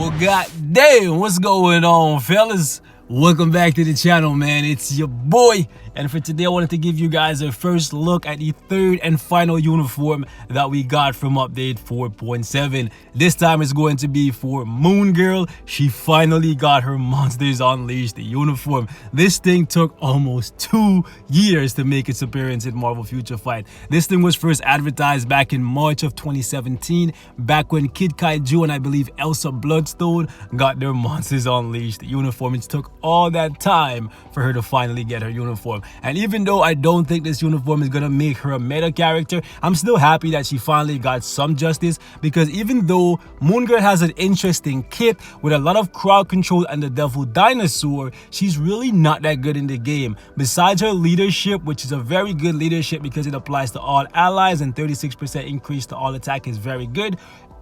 Well, goddamn, what's going on, fellas? Welcome back to the channel, man. It's your boy, and for today I wanted to give you guys a first look at the third and final uniform that we got from update 4.7. This time it's going to be for Moon Girl. She finally got her Monsters Unleashed uniform. This thing took almost 2 years to make its appearance in Marvel Future Fight. This thing was first advertised back in March of 2017, back when Kid Kaiju and I believe Elsa Bloodstone got their Monsters Unleashed uniform. It took all that time for her to finally get her uniform. And even though I don't think this uniform is gonna make her a meta character, I'm still happy that she finally got some justice, because even though Moon Girl has an interesting kit with a lot of crowd control and the Devil Dinosaur, she's really not that good in the game. Besides her leadership, which is a very good leadership because it applies to all allies, and 36% increase to all attack is very good,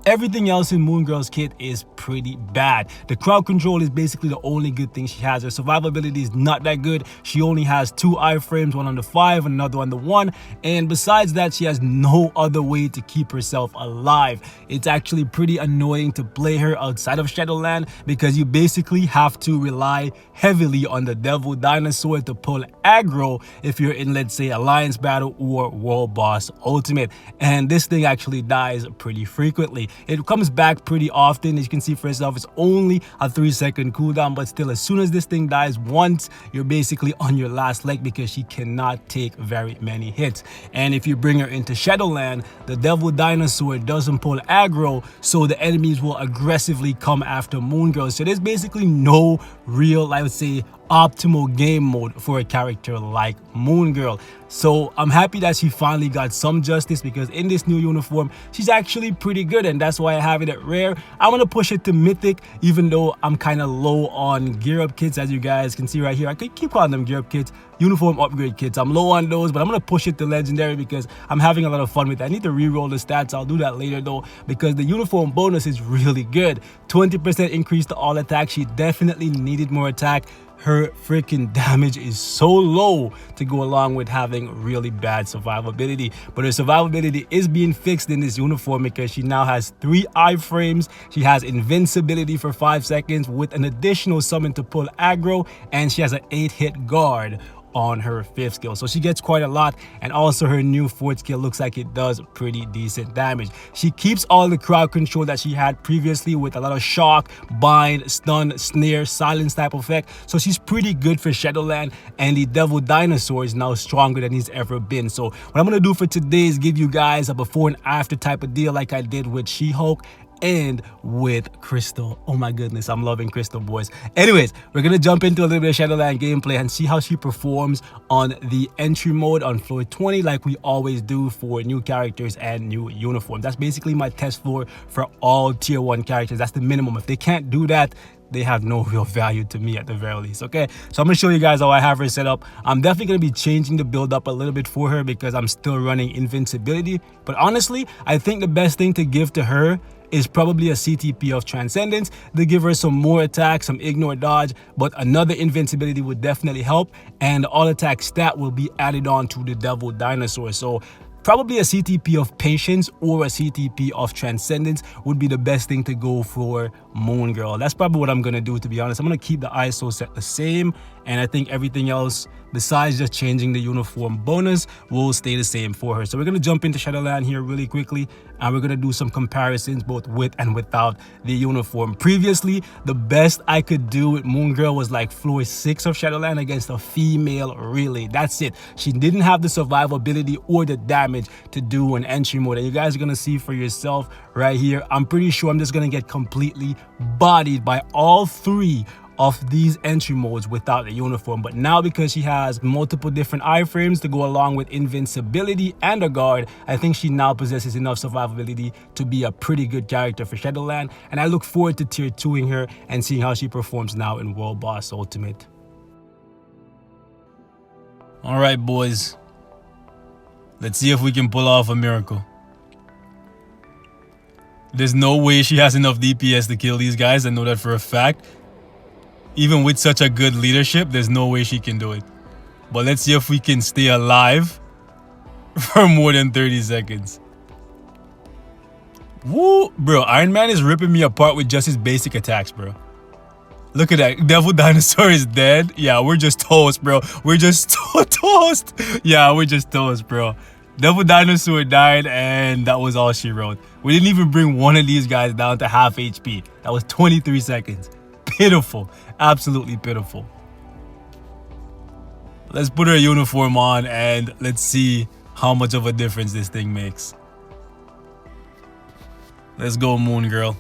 everything else in Moon Girl's kit is pretty bad. The crowd control is basically the only good thing she has. Her survivability is not that good. She only has 2 iframes, one on the 5 and another on the 1. And besides that, she has no other way to keep herself alive. It's actually pretty annoying to play her outside of Shadowland, because you basically have to rely heavily on the Devil Dinosaur to pull aggro if you're in, let's say, Alliance Battle or World Boss Ultimate. And this thing actually dies pretty frequently. It comes back pretty often. As you can see for yourself, it's only a 3-second cooldown, but still, as soon as this thing dies once, you're basically on your last leg, because she cannot take very many hits. And if you bring her into Shadowland, the Devil Dinosaur doesn't pull aggro, so the enemies will aggressively come after Moon Girl. So there's basically no real, I would say, optimal game mode for a character like Moon Girl. So I'm happy that she finally got some justice, because in this new uniform she's actually pretty good, and that's why I have it at rare. I'm gonna push it to mythic, even though I'm kind of low on gear up kits. As you guys can see right here, I could keep calling them gear up kits, uniform upgrade kits. I'm low on those, but I'm gonna push it to legendary because I'm having a lot of fun with it. I need to re-roll the stats. I'll do that later though, because the uniform bonus is really good. 20% increase to all attack. She definitely needed more attack. Her freaking damage is so low to go along with having really bad survivability. But her survivability is being fixed in this uniform, because she now has 3 iframes. She has invincibility for 5 seconds with an additional summon to pull aggro, and she has an 8-hit guard on her 5th skill. So she gets quite a lot, and also her new 4th skill looks like it does pretty decent damage. She keeps all the crowd control that she had previously with a lot of shock, bind, stun, snare, silence type effect. So she's pretty good for Shadowland, and the Devil Dinosaur is now stronger than he's ever been. So what I'm gonna do for today is give you guys a before and after type of deal, like I did with She-Hulk and with Crystal. Oh my goodness, I'm loving Crystal, boys. Anyways, we're gonna jump into a little bit of Shadowland gameplay and see how she performs on the entry mode on floor 20, like we always do for new characters and new uniforms. That's basically my test floor for all tier 1 characters. That's the minimum. If they can't do that, they have no real value to me at the very least. Okay, so I'm gonna show you guys how I have her set up. I'm definitely gonna be changing the build up a little bit for her, because I'm still running invincibility. But honestly, I think the best thing to give to her is probably a CTP of Transcendence to give her some more attack, some ignore dodge, but another invincibility would definitely help, and the all attack stat will be added on to the Devil Dinosaur. So probably a CTP of Patience or a CTP of Transcendence would be the best thing to go for Moon Girl. That's probably what I'm gonna do, to be honest. I'm gonna keep the ISO set the same, and I think everything else besides just changing the uniform bonus will stay the same for her. So we're gonna jump into Shadowland here really quickly, and we're gonna do some comparisons both with and without the uniform. Previously, the best I could do with Moon Girl was like floor 6 of Shadowland against a female relay. That's it. She didn't have the survivability or the damage to do an entry mode, and you guys are gonna see for yourself right here. I'm pretty sure I'm just gonna get completely bodied by all 3 of these entry modes without the uniform. But now, because she has multiple different iframes to go along with invincibility and a guard, I think she now possesses enough survivability to be a pretty good character for Shadowland, and I look forward to tier 2ing her and seeing how she performs now in World Boss Ultimate. All right, boys, let's see if we can pull off a miracle. There's no way she has enough DPS to kill these guys. I know that for a fact. Even with such a good leadership, there's no way she can do it. But let's see if we can stay alive for more than 30 seconds. Woo, bro. Iron Man is ripping me apart with just his basic attacks, bro. Look at that. Devil Dinosaur is dead. Yeah, we're just toast, bro. We're just toast. Yeah, we're just toast, bro. Devil Dinosaur died, and that was all she wrote. We didn't even bring one of these guys down to half HP. That was 23 seconds. Pitiful. Absolutely pitiful. Let's put her uniform on, and let's see how much of a difference this thing makes. Let's go, Moon Girl.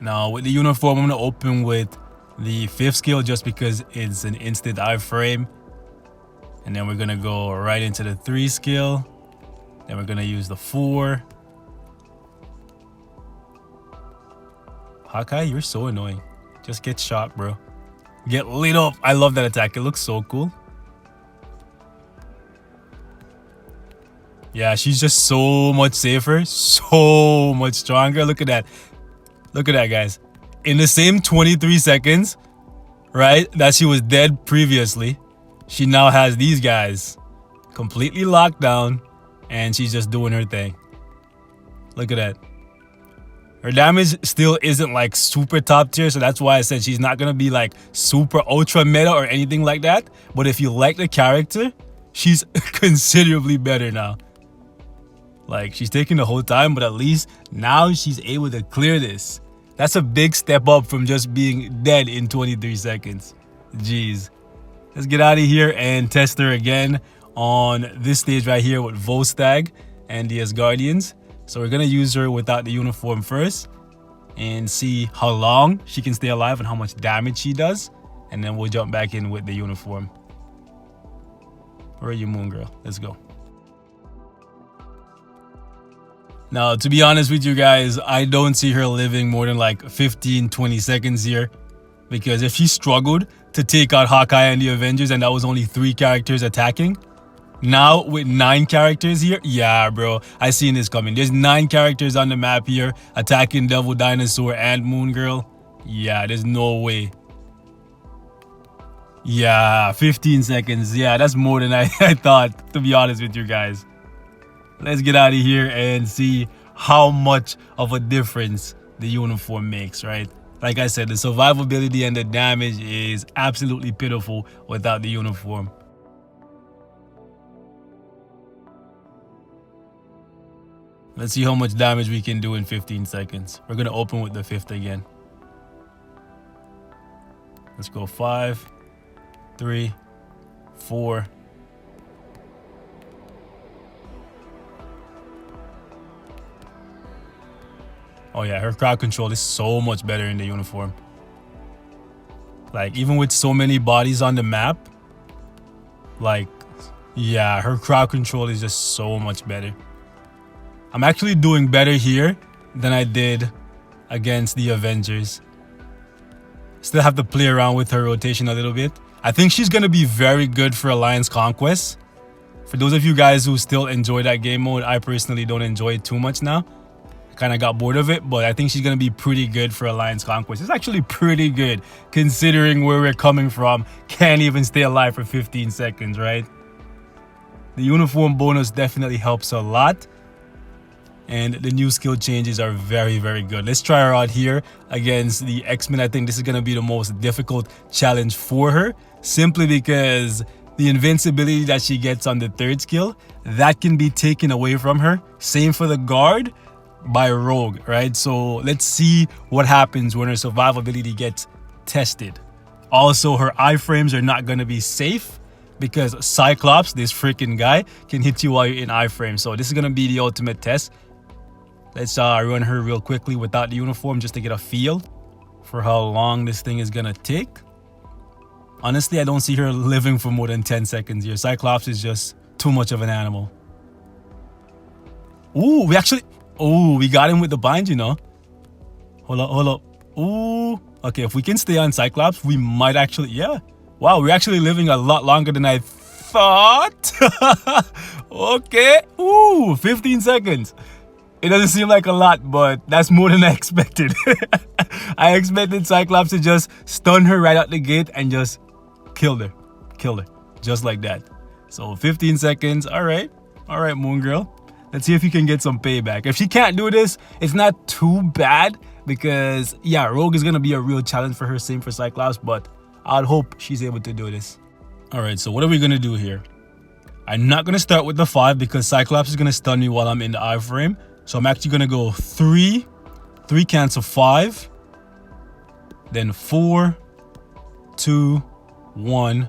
Now, with the uniform, I'm going to open with the 5th skill just because it's an instant iframe. And then we're going to go right into the 3 skill. Then we're going to use the 4. Hawkeye, you're so annoying. Just get shot, bro. Get lit up. I love that attack. It looks so cool. Yeah, she's just so much safer. So much stronger. Look at that. Look at that, guys. In the same 23 seconds, right, that she was dead previously, she now has these guys completely locked down, and she's just doing her thing. Look at that. Her damage still isn't like super top tier, so that's why I said she's not going to be like super ultra meta or anything like that. But if you like the character, she's considerably better now. Like, she's taking the whole time, but at least now she's able to clear this. That's a big step up from just being dead in 23 seconds. Jeez. Let's get out of here and test her again on this stage right here with Volstagg and the Asgardians. So we're going to use her without the uniform first and see how long she can stay alive and how much damage she does. And then we'll jump back in with the uniform. Where are you, Moon Girl? Let's go. Now, to be honest with you guys, I don't see her living more than like 15-20 seconds here. Because if she struggled to take out Hawkeye and the Avengers and that was only 3 characters attacking, now with 9 characters here, yeah, bro, I seen this coming. There's 9 characters on the map here attacking Devil Dinosaur and Moon Girl. Yeah, there's no way. Yeah, 15 seconds. Yeah, that's more than I thought, to be honest with you guys. Let's get out of here and see how much of a difference the uniform makes, right? Like I said, the survivability and the damage is absolutely pitiful without the uniform. Let's see how much damage we can do in 15 seconds. We're going to open with the 5th again. Let's go 5, 3, 4. Oh yeah, her crowd control is so much better in the uniform. Like, even with so many bodies on the map, like, yeah, her crowd control is just so much better. I'm actually doing better here than I did against the Avengers. Still have to play around with her rotation a little bit. I think she's going to be very good for Alliance Conquest. For those of you guys who still enjoy that game mode, I personally don't enjoy it too much now. I kind of got bored of it, but I think she's going to be pretty good for Alliance Conquest. It's actually pretty good considering where we're coming from. Can't even stay alive for 15 seconds, right? The uniform bonus definitely helps a lot. And the new skill changes are very, very good. Let's try her out here against the X-Men. I think this is going to be the most difficult challenge for her, simply because the invincibility that she gets on the 3rd skill, that can be taken away from her. Same for the guard by Rogue, right? So let's see what happens when her survivability gets tested. Also, her iframes are not going to be safe because Cyclops, this freaking guy, can hit you while you're in iframe. So this is going to be the ultimate test. Let's run her real quickly without the uniform just to get a feel for how long this thing is going to take. Honestly, I don't see her living for more than 10 seconds here. Cyclops is just too much of an animal. Ooh, we got him with the bind, you know. Hold up. Ooh. Okay, if we can stay on Cyclops, we might actually, yeah. Wow, we're actually living a lot longer than I thought. Okay. Ooh, 15 seconds. It doesn't seem like a lot, but that's more than I expected. I expected Cyclops to just stun her right out the gate and just kill her. Just like that. So 15 seconds. All right, Moon Girl. Let's see if you can get some payback. If she can't do this, it's not too bad because yeah, Rogue is gonna be a real challenge for her. Same for Cyclops, but I'd hope she's able to do this. All right, so what are we gonna do here? I'm not gonna start with the 5 because Cyclops is gonna stun me while I'm in the iframe. So I'm actually gonna go 3 cancel 5, then 4, 2, 1,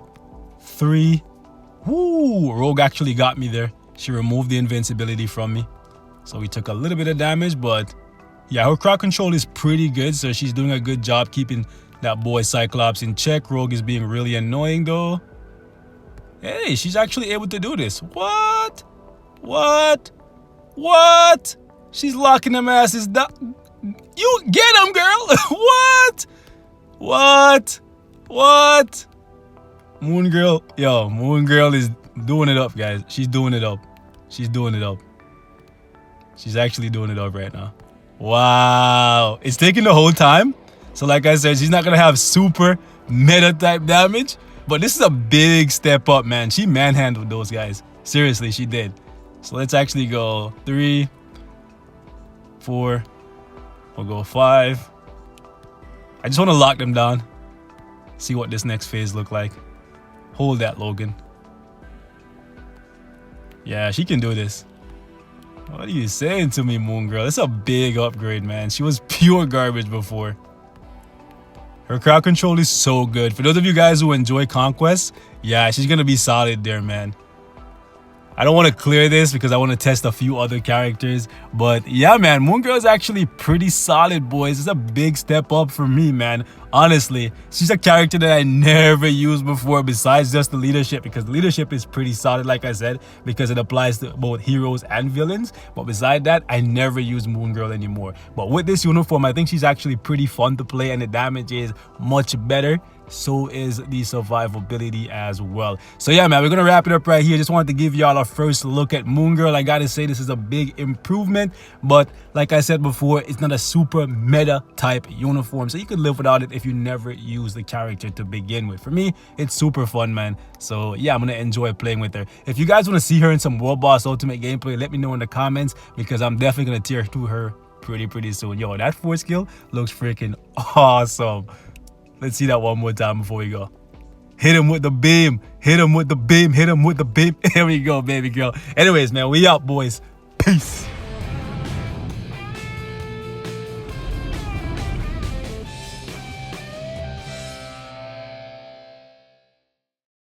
3. Woo! Rogue actually got me there. She removed the invincibility from me. So we took a little bit of damage, but yeah, her crowd control is pretty good. So she's doing a good job keeping that boy Cyclops in check. Rogue is being really annoying though. Hey, she's actually able to do this. What? She's locking them asses down. You get him, girl. What? Moon Girl, yo, Moon Girl is doing it up, guys. She's doing it up. She's actually doing it up right now. Wow. It's taking the whole time. So like I said, she's not going to have super meta type damage. But this is a big step up, man. She manhandled those guys. Seriously, she did. So let's actually go 3, 4. We'll go 5. I just want to lock them down. See what this next phase look like. Hold that, Logan. Yeah, she can do this. What are you saying to me, Moon Girl? It's a big upgrade, man. She was pure garbage before. Her crowd control is so good. For those of you guys who enjoy Conquest, yeah, she's going to be solid there, man. I don't want to clear this because I want to test a few other characters. But yeah, man, Moon Girl is actually pretty solid, boys. It's a big step up for me, man. Honestly, she's a character that I never used before besides just the leadership, because the leadership is pretty solid, like I said, because it applies to both heroes and villains. But beside that, I never use Moon Girl anymore. But with this uniform, I think she's actually pretty fun to play and the damage is much better. So is the survivability as well. So yeah, man, we're gonna wrap it up right here. Just wanted to give y'all a first look at Moon Girl. I gotta say, this is a big improvement, but like I said before, it's not a super meta type uniform, so you could live without it if you never use the character to begin with. For me, it's super fun, man. So yeah, I'm gonna enjoy playing with her. If you guys want to see her in some World Boss Ultimate gameplay, let me know in the comments, because I'm definitely gonna tear through her pretty soon. Yo, that 4 skill looks freaking awesome. Let's see that one more time before we go. Hit him with the beam. Hit him with the beam. Hit him with the beam. Here we go, baby girl. Anyways, man, we out, boys. Peace.